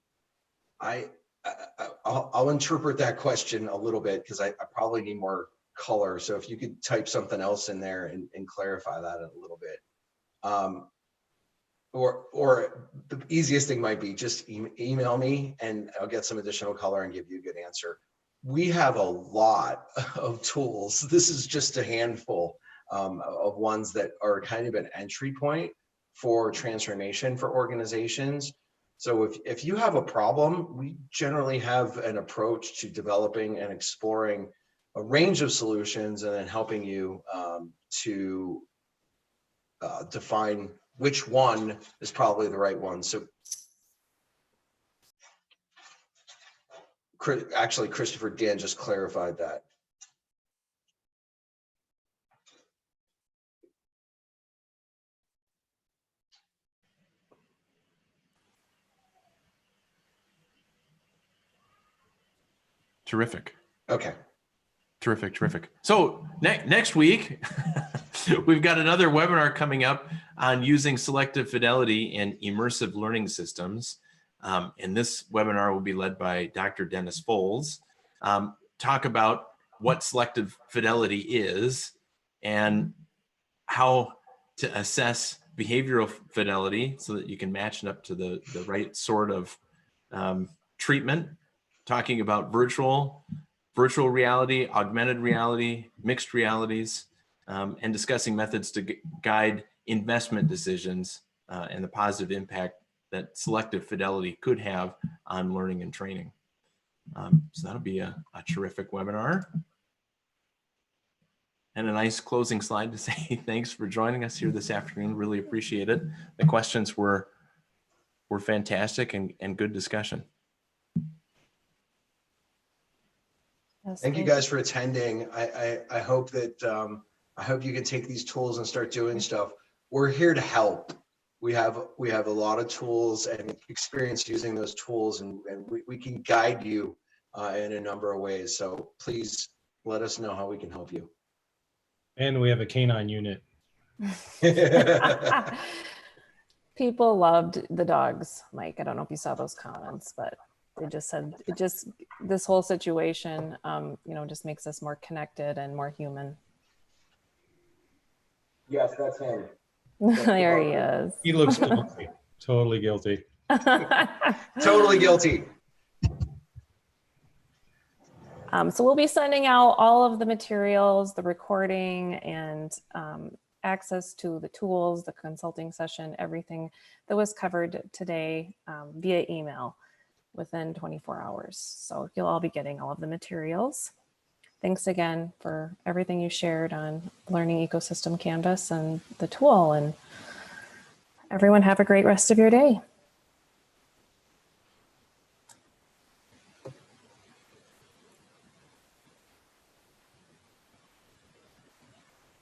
B: I'll interpret that question a little bit, because I probably need more color. So if you could type something else in there and clarify that a little bit. Or the easiest thing might be just email me and I'll get some additional color and give you a good answer. We have a lot of tools. This is just a handful of ones that are kind of an entry point for transformation for organizations. So if you have a problem, we generally have an approach to developing and exploring a range of solutions, and then helping you to define which one is probably the right one. So actually, Christopher, Dan just clarified that.
C: Terrific.
B: Okay.
C: Terrific. So next week, we've got another webinar coming up on using selective fidelity in immersive learning systems. And this webinar will be led by Dr. Dennis Foles. Talk about what selective fidelity is and how to assess behavioral fidelity so that you can match it up to the right sort of treatment. Talking about virtual reality, augmented reality, mixed realities, and discussing methods to guide investment decisions and the positive impact that selective fidelity could have on learning and training. So that'll be a terrific webinar. And a nice closing slide to say thanks for joining us here this afternoon. Really appreciate it. The questions were fantastic and good discussion.
A: Yes,
B: Thank you guys for attending. I hope that I hope you can take these tools and start doing stuff. We're here to help. we have a lot of tools and experience using those tools, and we can guide you in a number of ways. So please let us know how we can help you.
D: And we have a canine unit.
A: People loved the dogs, Mike. I don't know if you saw those comments, but they just said this whole situation, just makes us more connected and more human.
B: Yes, that's him.
A: There he is.
D: He looks guilty, totally guilty.
B: Totally guilty.
A: So we'll be sending out all of the materials, the recording, and access to the tools, the consulting session, everything that was covered today via email within 24 hours. So you'll all be getting all of the materials. Thanks again for everything you shared on Learning Ecosystem Canvas and the tool. And everyone have a great rest of your day.